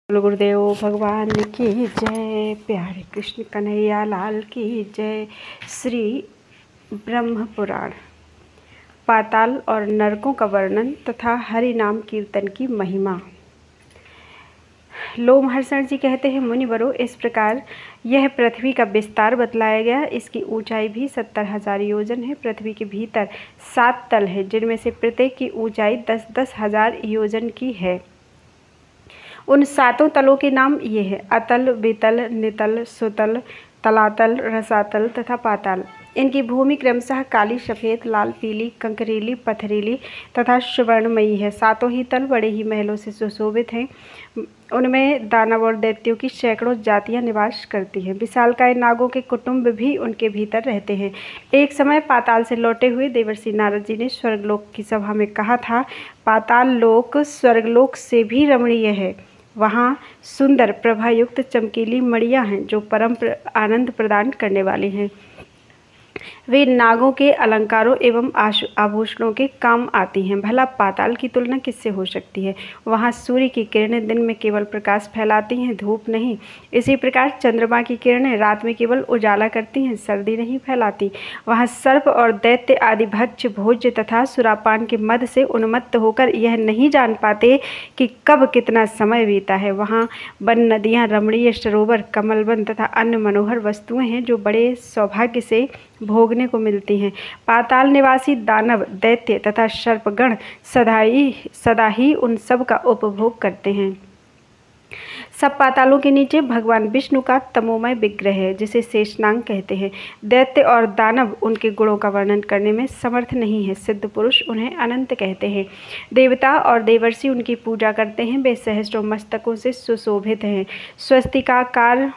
बोलो गुरुदेव भगवान की जय। प्यारे कृष्ण कन्हैया लाल की जय। श्री ब्रह्म पुराण पाताल और नरकों का वर्णन तथा हरि नाम कीर्तन की महिमा। लोमहर्षण जी कहते हैं, मुनिवरों, इस प्रकार यह पृथ्वी का विस्तार बतलाया गया। इसकी ऊंचाई भी 70,000 योजन है। पृथ्वी के भीतर 7 तल है, जिनमें से प्रत्येक की ऊंचाई 10-10 हजार योजन की है। उन 7 तलों के नाम ये हैं: अतल, वितल, नितल, सुतल, तलातल, रसातल तथा पाताल। इनकी भूमि क्रमशः काली, सफ़ेद, लाल, पीली, कंकरीली, पथरीली तथा सुवर्णमयी है। 7 ही तल बड़े ही महलों से सुशोभित हैं। उनमें दानव और दैत्यों की सैकड़ों जातियां निवास करती हैं। विशालकाय नागों के कुटुंब भी उनके भीतर रहते हैं। एक समय पाताल से लौटे हुए देवर्षि नारद जी ने स्वर्गलोक की सभा में कहा था, पाताल लोक स्वर्गलोक से भी रमणीय है। वहाँ सुंदर प्रभायुक्त चमकीली मणियाँ हैं, जो परम आनंद प्रदान करने वाली हैं। वे नागों के अलंकारों एवं आभूषणों के काम आती हैं। भला पाताल की तुलना किससे हो सकती है? वहाँ सूर्य की किरणें दिन में केवल प्रकाश फैलाती हैं, धूप नहीं। इसी प्रकार चंद्रमा की किरणें रात में केवल उजाला करती हैं, सर्दी नहीं फैलाती। वहाँ सर्प और दैत्य आदि भक्ष्य भोज्य तथा सुरापान के मद से उन्मत्त होकर यह नहीं जान पाते कि कब कितना समय बीता है। वहाँ वन, नदियाँ, रमणीय सरोवर, कमलवन तथा अन्य मनोहर वस्तुएं हैं, जो बड़े सौभाग्य से भोगने को मिलती हैं। पाताल निवासी दानव, दैत्य तथा सर्पगण सदा ही उन सब का उपभोग करते हैं। सब पातालों के नीचे भगवान विष्णु का तमोमय विग्रह है, जिसे शेषनाग कहते हैं। दैत्य और दानव उनके गुणों का वर्णन करने में समर्थ नहीं है। सिद्ध पुरुष उन्हें अनंत कहते हैं। देवता और देवर्षि उनकी पूजा करते हैं। वे सहस्रों मस्तकों से सुशोभित हैं। स्वस्तिकाकार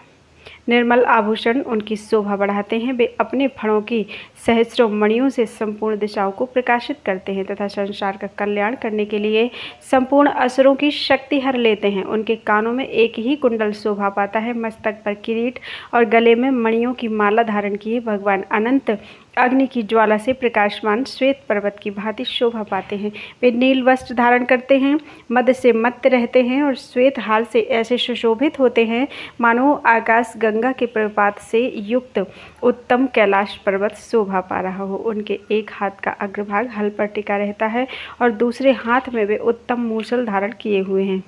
निर्मल आभूषण उनकी शोभा बढ़ाते हैं। वे अपने फणों की सहस्रों मणियों से संपूर्ण दिशाओं को प्रकाशित करते हैं तथा संसार का कल्याण करने के लिए संपूर्ण असुरों की शक्ति हर लेते हैं। उनके कानों में एक ही कुंडल शोभा पाता है। मस्तक पर किरीट और गले में मणियों की माला धारण किए भगवान अनंत अग्नि की ज्वाला से प्रकाशमान श्वेत पर्वत की भांति शोभा पाते हैं। वे नील वस्त्र धारण करते हैं, मद से मत्त रहते हैं और श्वेत हार से ऐसे सुशोभित होते हैं मानो आकाश गंगा के प्रपात से युक्त उत्तम कैलाश पर्वत शोभा पा रहा हो। उनके एक हाथ का अग्रभाग हल पर टिका रहता है और दूसरे हाथ में वे उत्तम मूसल धारण किए हुए हैं।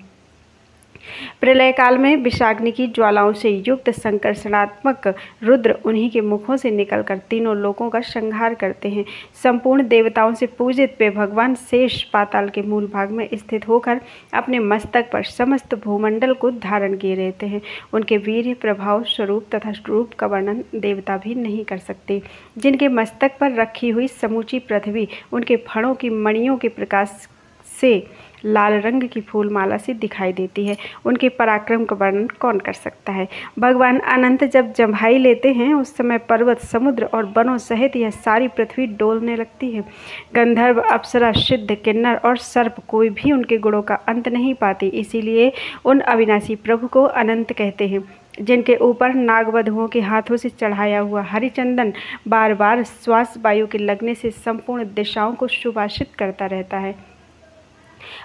प्रलय काल में विषाग्नि की ज्वालाओं से युक्त संकर्षणात्मक रुद्र उन्हीं के मुखों से निकलकर तीनों लोकों का संहार करते हैं। संपूर्ण देवताओं से पूजित वे भगवान शेष पाताल के मूल भाग में स्थित होकर अपने मस्तक पर समस्त भूमंडल को धारण किए रहते हैं। उनके वीर्य, प्रभाव, स्वरूप तथा रूप का वर्णन देवता भी नहीं कर सकते। जिनके मस्तक पर रखी हुई समूची पृथ्वी उनके फणों की मणियों के प्रकाश से लाल रंग की फूलमाला से दिखाई देती है। उनके पराक्रम का वर्णन कौन कर सकता है? भगवान अनंत जब जम्हाई लेते हैं, उस समय पर्वत, समुद्र और वनों सहित यह सारी पृथ्वी डोलने लगती है। गंधर्व, अप्सरा, सिद्ध, किन्नर और सर्प कोई भी उनके गुणों का अंत नहीं पाती। इसीलिए उन अविनाशी प्रभु को अनंत कहते हैं, जिनके ऊपर नागवधुओं के हाथों से चढ़ाया हुआ हरिचंदन बार बार श्वास वायु के लगने से संपूर्ण दिशाओं को सुभाषित करता रहता है।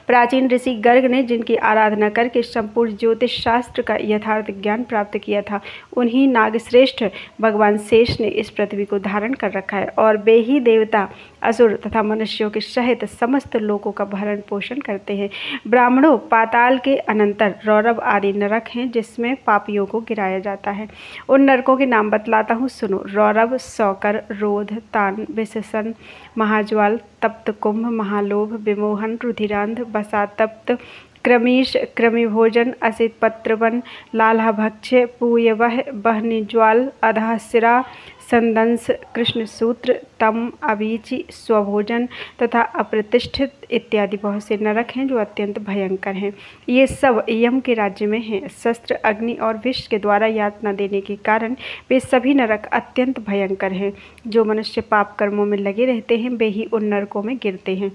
प्राचीन ऋषि गर्ग ने जिनकी आराधना करके संपूर्ण ज्योतिष शास्त्र का यथार्थ ज्ञान प्राप्त किया था, उन्हीं नागश्रेष्ठ भगवान शेष ने इस पृथ्वी को धारण कर रखा है और वे ही देवता, असुर तथा मनुष्यों के सहित समस्त लोकों का भरण पोषण करते हैं। ब्राह्मणों, पाताल के अनंतर रौरव आदि नरक हैं, जिसमें पापियों को गिराया जाता है। उन नरकों के नाम बतलाता हूँ, सुनो। रौरव, शौकर, रोध, तान, विशेषण, महाज्वाल, तप्त कुंभ, महालोभ, विमोहन, रुधिरांध, बसातप्त, क्रमीश, कृमिभोजन, असित पत्रवन, लालाभक्ष्य, पूयवह, बहनिज्वाल, अधाशिरा, संदंस, कृष्णसूत्र, तम, अवीचि, स्वभोजन तथा अप्रतिष्ठित इत्यादि बहुत से नरक हैं, जो अत्यंत भयंकर हैं। ये सब यम के राज्य में हैं। शस्त्र, अग्नि और विष के द्वारा यातना देने के कारण वे सभी नरक अत्यंत भयंकर हैं। जो मनुष्य पाप कर्मों में लगे रहते हैं, वे ही उन नरकों में गिरते हैं।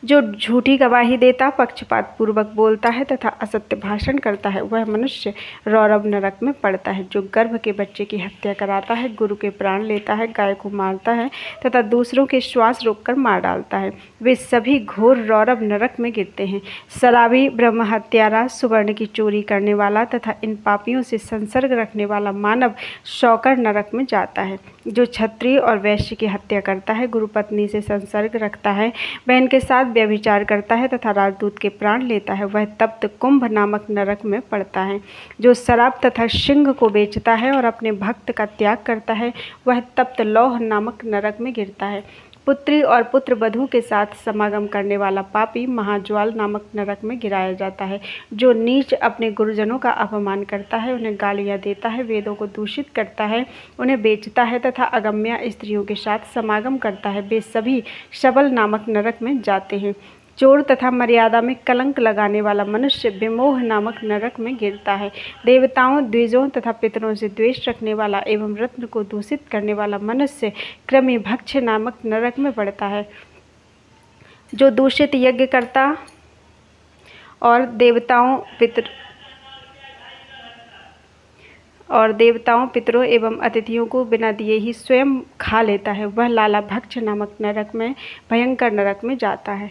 जो झूठी गवाही देता, पक्षपात पूर्वक बोलता है तथा असत्य भाषण करता है, वह मनुष्य रौरव नरक में पड़ता है। जो गर्भ के बच्चे की हत्या कराता है, गुरु के प्राण लेता है, गाय को मारता है तथा दूसरों के श्वास रोककर मार डालता है, वे सभी घोर रौरव नरक में गिरते हैं। शराबी, ब्रह्म हत्यारा, सुवर्ण की चोरी करने वाला तथा इन पापियों से संसर्ग रखने वाला मानव शौकर नरक में जाता है। जो क्षत्रिय और वैश्य की हत्या करता है, गुरु पत्नी से संसर्ग रखता है, बहन के साथ व्यभिचार करता है तथा राजदूत के प्राण लेता है, वह तप्त कुंभ नामक नरक में पड़ता है। जो शराब तथा सिंह को बेचता है और अपने भक्त का त्याग करता है, वह तप्त लौह नामक नरक में गिरता है। पुत्री और पुत्र वधू के साथ समागम करने वाला पापी महाज्वाल नामक नरक में गिराया जाता है। जो नीच अपने गुरुजनों का अपमान करता है, उन्हें गालियाँ देता है, वेदों को दूषित करता है, उन्हें बेचता है तथा अगम्या स्त्रियों के साथ समागम करता है, वे सभी शबल नामक नरक में जाते हैं। चोर तथा मर्यादा में कलंक लगाने वाला मनुष्य विमोह नामक नरक में गिरता है। देवताओं, द्विजों तथा पितरों से द्वेष रखने वाला एवं रत्न को दूषित करने वाला मनुष्य कृमि भक्ष नामक नरक में पड़ता है। जो दूषित यज्ञ करता और देवताओं, पितरों एवं अतिथियों को बिना दिए ही स्वयं खा लेता है, वह लाला भक्ष नामक नरक में, भयंकर नरक में जाता है।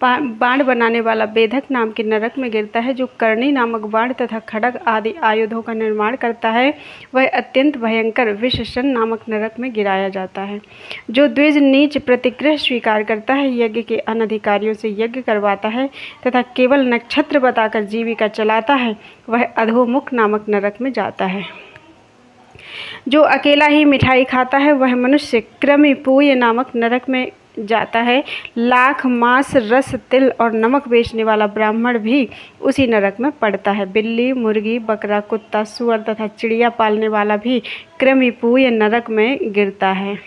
बाण बनाने वाला बेधक नाम के नरक में गिरता है। जो करणी नामक बाण तथा खड्ग आदि आयुधों का निर्माण करता है, वह अत्यंत भयंकर विषशन नामक नरक में गिराया जाता है। जो द्विज नीच प्रतिग्रह स्वीकार करता है, यज्ञ के अनधिकारियों से यज्ञ करवाता है तथा केवल नक्षत्र बताकर जीविका चलाता है, वह अधोमुख नामक नरक में जाता है। जो अकेला ही मिठाई खाता है, वह मनुष्य कृमिपूय नामक नरक में जाता है। लाख, मांस, रस, तिल और नमक बेचने वाला ब्राह्मण भी उसी नरक में पड़ता है। बिल्ली, मुर्गी, बकरा, कुत्ता, सुअर तथा चिड़िया पालने वाला भी कृमिपूय नरक में गिरता है।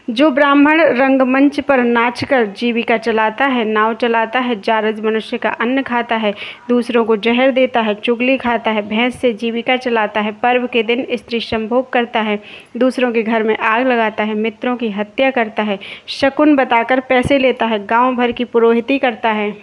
जो ब्राह्मण रंगमंच पर नाचकर जीविका चलाता है, नाव चलाता है, जारज मनुष्य का अन्न खाता है, दूसरों को जहर देता है, चुगली खाता है, भैंस से जीविका चलाता है, पर्व के दिन स्त्री संभोग करता है, दूसरों के घर में आग लगाता है, मित्रों की हत्या करता है, शकुन बताकर पैसे लेता है, गांव भर की पुरोहिती करता है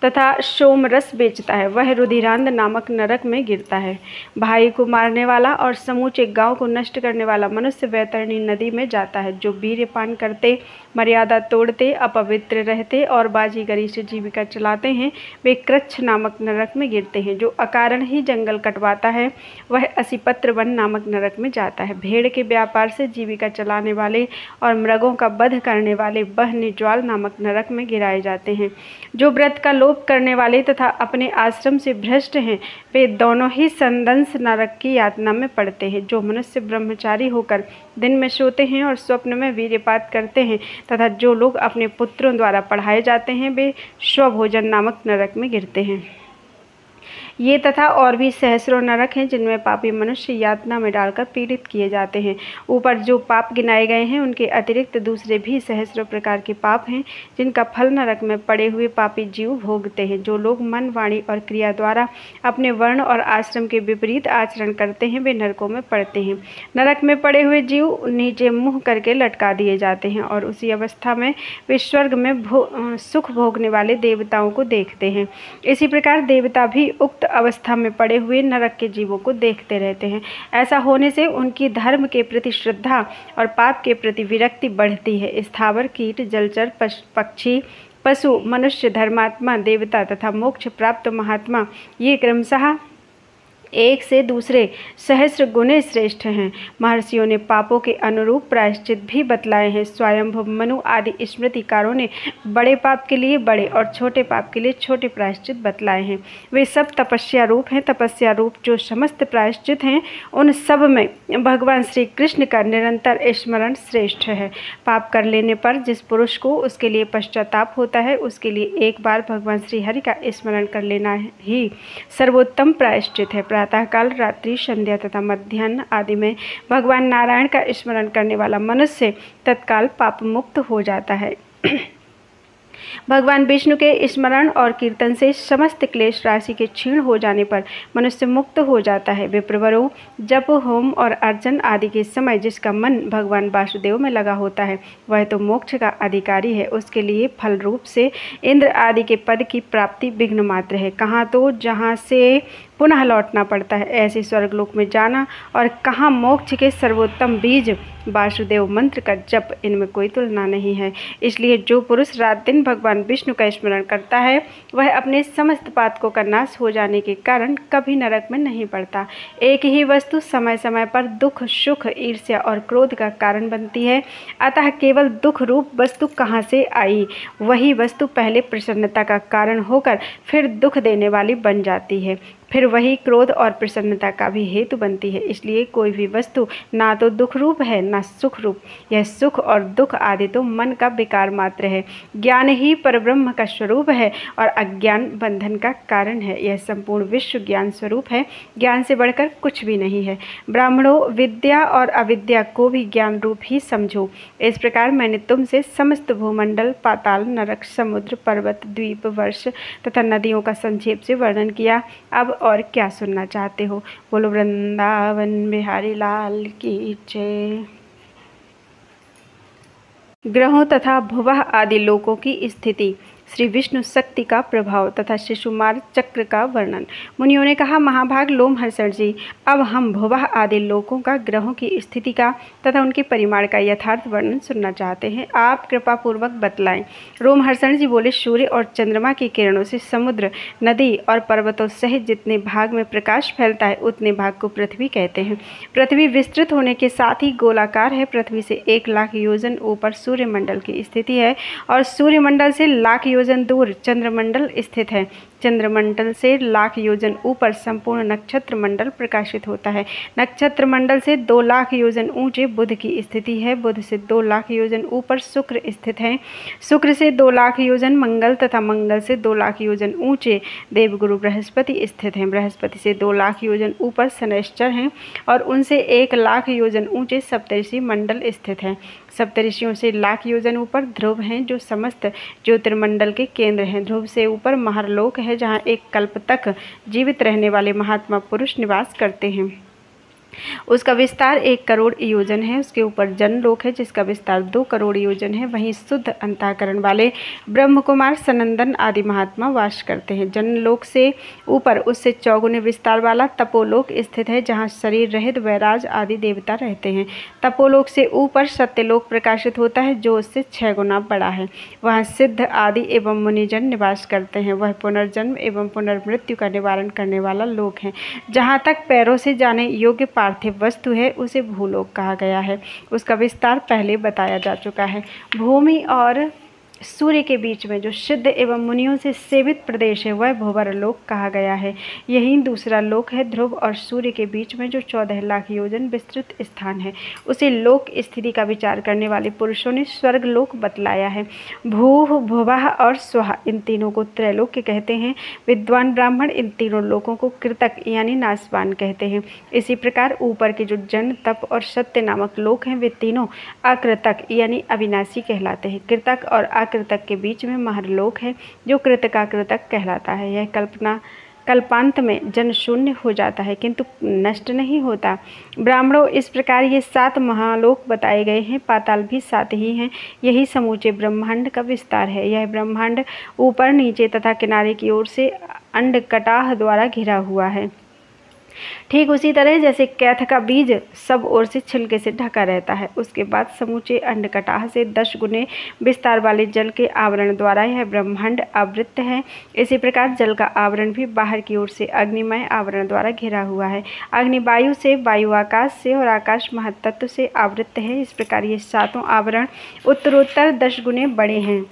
तथा सोमरस बेचता है, वह रुधिरांध नामक नरक में गिरता है। भाई को मारने वाला और समूचे गांव को नष्ट करने वाला मनुष्य वैतरणी नदी में जाता है। जो वीर्यपान करते, मर्यादा तोड़ते, अपवित्र रहते और बाजीगरी से जीविका चलाते हैं, वे कृच्छ नामक नरक में गिरते हैं। जो अकारण ही जंगल कटवाता है, वह असिपत्र वन नामक नरक में जाता है। भेड़ के व्यापार से जीविका चलाने वाले और मृगों का वध करने वाले बहनिज्वाल नामक नरक में गिराए जाते हैं। जो व्रत का लोभ करने वाले तथा अपने आश्रम से भ्रष्ट हैं, वे दोनों ही संदंस नरक की यातना में पड़ते हैं। जो मनुष्य ब्रह्मचारी होकर दिन में सोते हैं और स्वप्न में वीर्यपात करते हैं तथा जो लोग अपने पुत्रों द्वारा पढ़ाए जाते हैं, वे स्वभोजन नामक नरक में गिरते हैं। ये तथा और भी सहस्रों नरक हैं, जिनमें पापी मनुष्य यातना में डालकर पीड़ित किए जाते हैं। ऊपर जो पाप गिनाए गए हैं, उनके अतिरिक्त दूसरे भी सहस्रों प्रकार के पाप हैं, जिनका फल नरक में पड़े हुए पापी जीव भोगते हैं। जो लोग मन, वाणी और क्रिया द्वारा अपने वर्ण और आश्रम के विपरीत आचरण करते हैं, वे नरकों में पड़ते हैं। नरक में पड़े हुए जीव नीचे मुँह करके लटका दिए जाते हैं और उसी अवस्था में वे स्वर्ग में सुख भोगने वाले देवताओं को देखते हैं। इसी प्रकार देवता भी उक्त अवस्था में पड़े हुए नरक के जीवों को देखते रहते हैं। ऐसा होने से उनकी धर्म के प्रति श्रद्धा और पाप के प्रति विरक्ति बढ़ती है। स्थावर, कीट, जलचर, पक्षी, पशु, मनुष्य, धर्मात्मा, देवता तथा मोक्ष प्राप्त महात्मा, ये क्रमशः एक से दूसरे सहस्र गुणे श्रेष्ठ हैं। महर्षियों ने पापों के अनुरूप प्रायश्चित भी बतलाए हैं। स्वयंभुव, मनु आदि स्मृतिकारों ने बड़े पाप के लिए बड़े और छोटे पाप के लिए छोटे प्रायश्चित बतलाए हैं। वे सब तपस्या रूप हैं। तपस्या रूप जो समस्त प्रायश्चित हैं, उन सब में भगवान श्री कृष्ण का निरंतर स्मरण श्रेष्ठ है। पाप कर लेने पर जिस पुरुष को उसके लिए पश्चाताप होता है, उसके लिए एक बार भगवान श्री हरि का स्मरण कर लेना ही सर्वोत्तम प्रायश्चित है। प्रातःकाल, रात्रि, संध्या तथा मध्याह्न आदि में भगवान नारायण का स्मरण करने वाला मनुष्य तत्काल पाप मुक्त हो जाता है। भगवान विष्णु के स्मरण और कीर्तन से समस्त क्लेश राशि के क्षीण हो जाने पर मनुष्य मुक्त हो जाता है। विप्रवरों, जप होम और अर्चन आदि के समय जिसका मन भगवान वासुदेव में लगा होता है वह तो मोक्ष का अधिकारी है। उसके लिए फल रूप से इंद्र आदि के पद की प्राप्ति विघ्न मात्र है। कहाँ तो जहाँ से पुनः लौटना पड़ता है ऐसे स्वर्गलोक में जाना, और कहाँ मोक्ष के सर्वोत्तम बीज वासुदेव मंत्र का जप, इनमें कोई तुलना नहीं है। इसलिए जो पुरुष रात दिन भगवान विष्णु का स्मरण करता है वह अपने समस्त पातकों का नाश हो जाने के कारण कभी नरक में नहीं पड़ता। एक ही वस्तु समय समय पर दुख, सुख, ईर्ष्या और क्रोध का कारण बनती है, अतः केवल दुख रूप वस्तु कहाँ से आई, वही वस्तु पहले प्रसन्नता का कारण होकर फिर दुख देने वाली बन जाती है, फिर वही क्रोध और प्रसन्नता का भी हेतु बनती है। इसलिए कोई भी वस्तु ना तो दुख रूप है ना सुख रूप। यह सुख और दुख आदि तो मन का विकार मात्र है। ज्ञान ही परब्रह्म का स्वरूप है और अज्ञान बंधन का कारण है। यह संपूर्ण विश्व ज्ञान स्वरूप है, ज्ञान से बढ़कर कुछ भी नहीं है। ब्राह्मणों, विद्या और अविद्या को भी ज्ञान रूप ही समझो। इस प्रकार मैंने तुमसे समस्त भूमंडल, पाताल, नरक, समुद्र, पर्वत, द्वीप, वर्ष तथा नदियों का संक्षेप से वर्णन किया। अब और क्या सुनना चाहते हो? बोलो वृंदावन बिहारी लाल की जय। ग्रहों तथा भुवः आदि लोकों की स्थिति, श्री विष्णु शक्ति का प्रभाव तथा शिशुमार चक्र का वर्णन। मुनियों ने कहा, महाभाग लोमहर्षण जी, अब हम भुवः आदि लोकों का, ग्रहों की स्थिति का तथा उनके परिमाण का यथार्थ वर्णन सुनना चाहते हैं, आप कृपा पूर्वक बतलाएं। रोमहर्षण जी बोले, सूर्य और चंद्रमा की किरणों से समुद्र, नदी और पर्वतों सहित जितने भाग में प्रकाश फैलता है उतने भाग को पृथ्वी कहते हैं। पृथ्वी विस्तृत होने के साथ ही गोलाकार है। पृथ्वी से 1,00,000 योजन ऊपर सूर्यमंडल की स्थिति है और सूर्यमंडल से 1,00,000 योजन दूर चंद्रमंडल स्थित है। चंद्रमंडल से 1,00,000 योजन ऊपर संपूर्ण नक्षत्र मंडल प्रकाशित होता है। नक्षत्र मंडल से 2,00,000 योजन ऊंचे बुध की स्थिति है। बुध से 2,00,000 योजन ऊपर शुक्र स्थित है। शुक्र से 2,00,000 योजन मंगल तथा मंगल से 2,00,000 योजन ऊंचे देवगुरु बृहस्पति स्थित हैं। बृहस्पति से 2,00,000 योजन ऊपर शनैश्चर हैं और उनसे 1,00,000 योजन ऊंचे सप्तऋषि मंडल स्थित हैं। सप्तऋषियों से 1,00,000 योजन ऊपर ध्रुव हैं जो समस्त ज्योतिर्मंडल के केंद्र हैं। ध्रुव से ऊपर महरलोक है जहाँ एक कल्प तक जीवित रहने वाले महात्मा पुरुष निवास करते हैं। उसका विस्तार 1 करोड़ योजन है। उसके ऊपर जनलोक है जिसका विस्तार 2 करोड़ योजन है। वहीं शुद्ध अंतःकरण वाले ब्रह्म कुमार, सनंदन आदि महात्मा वास करते हैं। जनलोक से ऊपर उससे 4 गुने विस्तार वाला तपोलोक स्थित है जहाँ शरीर रहित वैराज आदि देवता रहते हैं। तपोलोक से ऊपर सत्यलोक प्रकाशित होता है जो उससे 6 गुना बड़ा है। वहाँ सिद्ध आदि एवं मुनिजन निवास करते हैं। वह पुनर्जन्म एवं पुनर्मृत्यु का निवारण करने वाला लोक है। जहाँ तक पैरों से जाने योग्य पार्थिव वस्तु है उसे भूलोक कहा गया है। उसका विस्तार पहले बताया जा चुका है। भूमि और सूर्य के बीच में जो सिद्ध एवं मुनियों से सेवित प्रदेश है वह भूवर लोक कहा गया है। यही दूसरा लोक है। ध्रुव और सूर्य के बीच में जो 14,00,000 योजन विस्तृत स्थान है उसे लोक स्थिति का विचार करने वाले पुरुषों ने स्वर्ग लोक बतलाया है। भूः, भुवः और स्वः इन तीनों को त्रैलोक्य कहते हैं। विद्वान ब्राह्मण इन तीनों लोकों को कृतक यानी नाशवान कहते हैं। इसी प्रकार ऊपर के जो जन, तप और सत्य नामक लोक हैं वे तीनों अकृतक यानी अविनाशी कहलाते हैं। कृतक और कृतक के बीच में महरलोक है जो कृतकाकृतक कहलाता है। यह कल्पांत में जन शून्य हो जाता है किंतु नष्ट नहीं होता। ब्राह्मणों, इस प्रकार ये 7 महालोक बताए गए हैं। पाताल भी 7 ही हैं। यही समूचे ब्रह्मांड का विस्तार है। यह ब्रह्मांड ऊपर, नीचे तथा किनारे की ओर से अंडकटाह द्वारा घिरा हुआ है। ठीक उसी तरह जैसे कैथ का बीज सब ओर से छिलके से ढका रहता है, उसके बाद समूचे अंडकटाह से 10 गुने विस्तार वाले जल के आवरण द्वारा यह ब्रह्मांड आवृत है। इसी प्रकार जल का आवरण भी बाहर की ओर से अग्निमय आवरण द्वारा घिरा हुआ है। अग्नि वायु से, वायु आकाश से और आकाश महत्तत्व से आवृत है। इस प्रकार ये 7 आवरण उत्तरोत्तर 10 गुने बड़े हैं।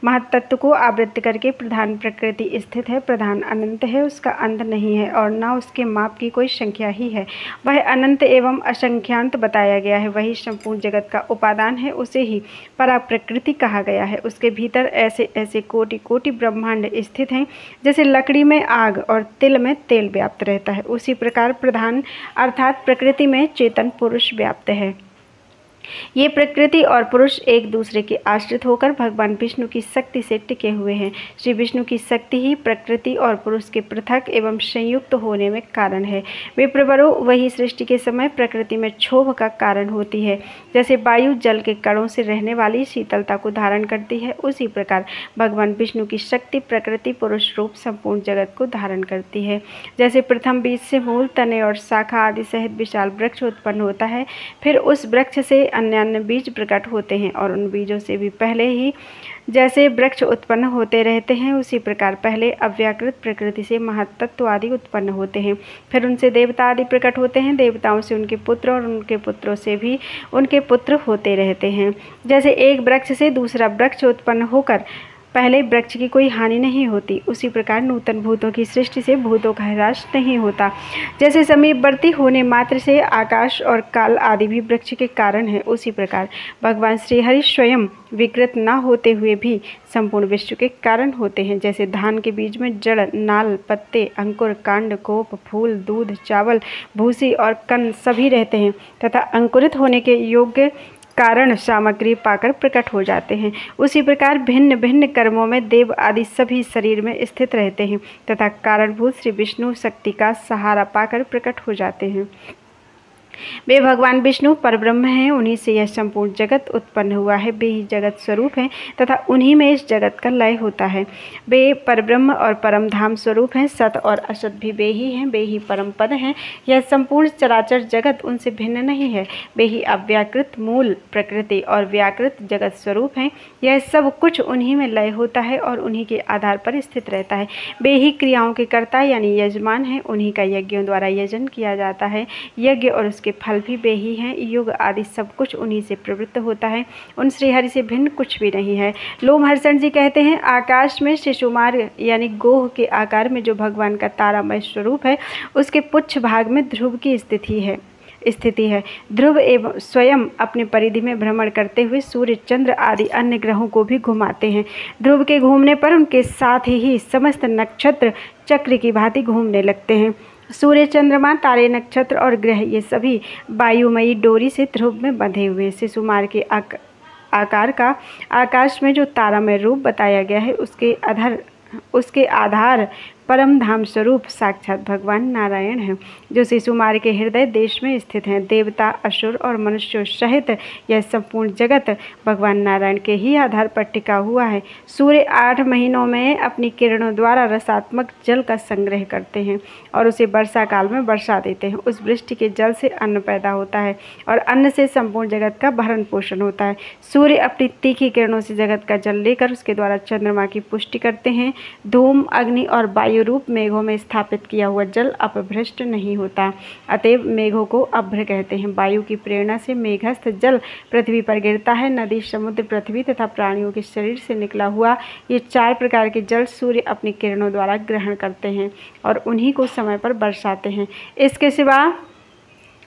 महत्तत्व को आवृत्त करके प्रधान प्रकृति स्थित है। प्रधान अनंत है, उसका अंत नहीं है और न उसके माप की कोई संख्या ही है। वह अनंत एवं असंख्यात बताया गया है। वही संपूर्ण जगत का उपादान है, उसे ही परा प्रकृति कहा गया है। उसके भीतर ऐसे ऐसे कोटि कोटि ब्रह्मांड स्थित हैं जैसे लकड़ी में आग और तिल में तेल व्याप्त रहता है। उसी प्रकार प्रधान अर्थात प्रकृति में चेतन पुरुष व्याप्त है। ये प्रकृति और पुरुष एक दूसरे के आश्रित होकर भगवान विष्णु की शक्ति से टिके हुए हैं। श्री विष्णु की शक्ति ही प्रकृति और पुरुष के पृथक एवं संयुक्त होने में कारण है। विप्रवरों, वही सृष्टि के समय प्रकृति में क्षोभ का कारण होती है। जैसे वायु जल के कणों से रहने वाली शीतलता को धारण करती है, उसी प्रकार भगवान विष्णु की शक्ति प्रकृति पुरुष रूप संपूर्ण जगत को धारण करती है। जैसे प्रथम बीज से मूल, तने और शाखा आदि सहित विशाल वृक्ष उत्पन्न होता है, फिर उस वृक्ष से अन्य अन्य बीज प्रकट होते हैं और उन बीजों से भी पहले ही जैसे वृक्ष उत्पन्न होते रहते हैं, उसी प्रकार पहले अव्याकृत प्रकृति से महत्तत्व आदि उत्पन्न होते हैं, फिर उनसे देवता आदि प्रकट होते हैं। देवताओं से उनके पुत्र और उनके पुत्रों से भी उनके पुत्र होते रहते हैं। जैसे एक वृक्ष से दूसरा वृक्ष उत्पन्न होकर पहले वृक्ष की कोई हानि नहीं होती, उसी प्रकार नूतन भूतों की सृष्टि से भूतों का ह्रास नहीं होता। जैसे समीपवर्ती होने मात्र से आकाश और काल आदि भी वृक्ष के कारण है, उसी प्रकार भगवान श्रीहरि स्वयं विकृत न होते हुए भी संपूर्ण विश्व के कारण होते हैं। जैसे धान के बीज में जड़, नाल, पत्ते, अंकुर, कांड, कोप, फूल, दूध, चावल, भूसी और कण सभी रहते हैं तथा अंकुरित होने के योग्य कारण सामग्री पाकर प्रकट हो जाते हैं, उसी प्रकार भिन्न भिन्न कर्मों में देव आदि सभी शरीर में स्थित रहते हैं तथा कारणभूत श्री विष्णु शक्ति का सहारा पाकर प्रकट हो जाते हैं। वे भगवान विष्णु परब्रह्म हैं, उन्हीं से यह संपूर्ण जगत उत्पन्न हुआ है। वे ही जगत स्वरूप हैं तथा उन्हीं में इस जगत का लय होता है। वे परब्रह्म और परम धाम स्वरूप हैं। सत और असत भी वे ही हैं, वे ही परम पद हैं। यह संपूर्ण चराचर जगत उनसे भिन्न नहीं है। वे ही अव्याकृत मूल प्रकृति और व्याकृत जगत स्वरूप हैं। यह सब कुछ उन्हीं में लय होता है और उन्हीं के आधार पर स्थित रहता है। वे ही क्रियाओं के कर्ता यानी यजमान हैं। उन्हीं का यज्ञों द्वारा यजन किया जाता है। यज्ञ और के फल भी वे ही हैं। युग आदि सब कुछ उन्हीं से प्रवृत्त होता है। उन श्रीहरि से भिन्न कुछ भी नहीं है। लोमहर्षण जी कहते हैं, आकाश में शिशुमार यानी गोह के आकार में जो भगवान का तारामय स्वरूप है, उसके पुच्छ भाग में ध्रुव की स्थिति है। ध्रुव एवं स्वयं अपने परिधि में भ्रमण करते हुए सूर्य, चंद्र आदि अन्य ग्रहों को भी घुमाते हैं। ध्रुव के घूमने पर उनके साथ ही समस्त नक्षत्र चक्र की भांति घूमने लगते हैं। सूर्य, चंद्रमा, तारे, नक्षत्र और ग्रह ये सभी वायुमयी डोरी से ध्रुव में बंधे हुए। शिशुमार के आकार का आकाश में जो तारामय रूप बताया गया है, उसके आधार परम धाम स्वरूप साक्षात भगवान नारायण हैं, जो शिशुमार के हृदय देश में स्थित हैं। देवता, असुर और मनुष्यों सहित यह संपूर्ण जगत भगवान नारायण के ही आधार पर टिका हुआ है। सूर्य 8 महीनों में अपनी किरणों द्वारा रसात्मक जल का संग्रह करते हैं और उसे वर्षा काल में वर्षा देते हैं। उस वृष्टि के जल से अन्न पैदा होता है और अन्न से संपूर्ण जगत का भरण पोषण होता है। सूर्य अपनी तीखी किरणों से जगत का जल लेकर उसके द्वारा चंद्रमा की पुष्टि करते हैं। धूम, अग्नि और वायु रूप मेघों में स्थापित किया हुआ जल अपभ्रष्ट नहीं होता, अतएव मेघों को अभ्र कहते हैं। वायु की प्रेरणा से मेघस्थ जल पृथ्वी पर गिरता है। नदी, समुद्र, पृथ्वी तथा प्राणियों के शरीर से निकला हुआ ये 4 प्रकार के जल सूर्य अपनी किरणों द्वारा ग्रहण करते हैं और उन्हीं को समय पर बरसाते हैं। इसके सिवा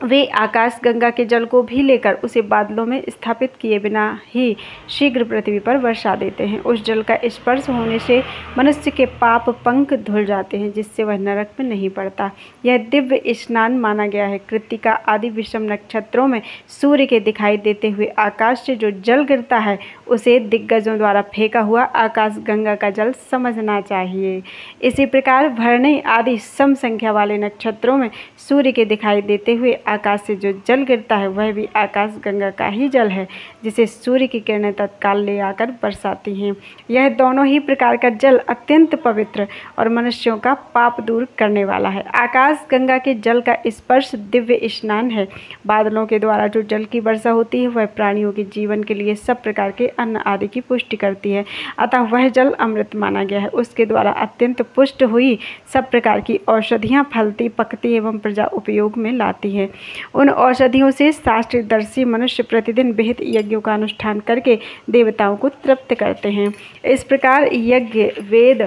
वे आकाश गंगा के जल को भी लेकर उसे बादलों में स्थापित किए बिना ही शीघ्र पृथ्वी पर वर्षा देते हैं। उस जल का स्पर्श होने से मनुष्य के पाप पंख धुल जाते हैं, जिससे वह नरक में नहीं पड़ता। यह दिव्य स्नान माना गया है। कृत्तिका आदि विषम नक्षत्रों में सूर्य के दिखाई देते हुए आकाश से जो जल गिरता है, उसे दिग्गजों द्वारा फेंका हुआ आकाश गंगा का जल समझना चाहिए। इसी प्रकार भरणी आदि सम संख्या वाले नक्षत्रों में सूर्य के दिखाई देते हुए आकाश से जो जल गिरता है, वह भी आकाश गंगा का ही जल है, जिसे सूर्य की किरणें तत्काल ले आकर बरसाती हैं। यह दोनों ही प्रकार का जल अत्यंत पवित्र और मनुष्यों का पाप दूर करने वाला है। आकाश गंगा के जल का स्पर्श दिव्य स्नान है। बादलों के द्वारा जो जल की वर्षा होती है, वह प्राणियों के जीवन के लिए सब प्रकार के अन्न आदि की पुष्टि करती है, अतः वह जल अमृत माना गया है। उसके द्वारा अत्यंत पुष्ट हुई सब प्रकार की औषधियाँ फलती, पकती एवं प्रजा उपयोग में लाती है। उन औषधियों से शास्त्रदर्शी मनुष्य प्रतिदिन विहित यज्ञों का अनुष्ठान करके देवताओं को तृप्त करते हैं। इस प्रकार यज्ञ, वेद,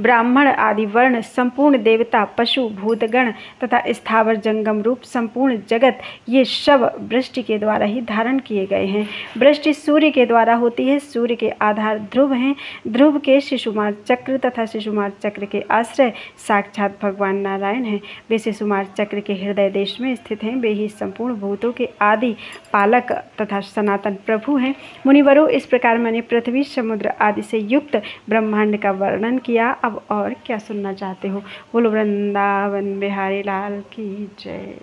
ब्राह्मण आदि वर्ण, संपूर्ण देवता, पशु, भूतगण तथा स्थावर जंगम रूप संपूर्ण जगत, ये सब वृष्टि के द्वारा ही धारण किए गए हैं। वृष्टि सूर्य के द्वारा होती है। सूर्य के आधार ध्रुव हैं। ध्रुव के शिशुमार चक्र तथा शिशुमार चक्र के आश्रय साक्षात भगवान नारायण हैं। वे शिशुमार चक्र के हृदय देश में स्थित हैं। वे ही संपूर्ण भूतों के आदि पालक तथा सनातन प्रभु हैं। मुनिवरों, इस प्रकार मैंने पृथ्वी, समुद्र आदि से युक्त ब्रह्मांड का वर्णन किया। अब और क्या सुनना चाहते हो? बोलो वृंदावन बिहारी लाल की जय।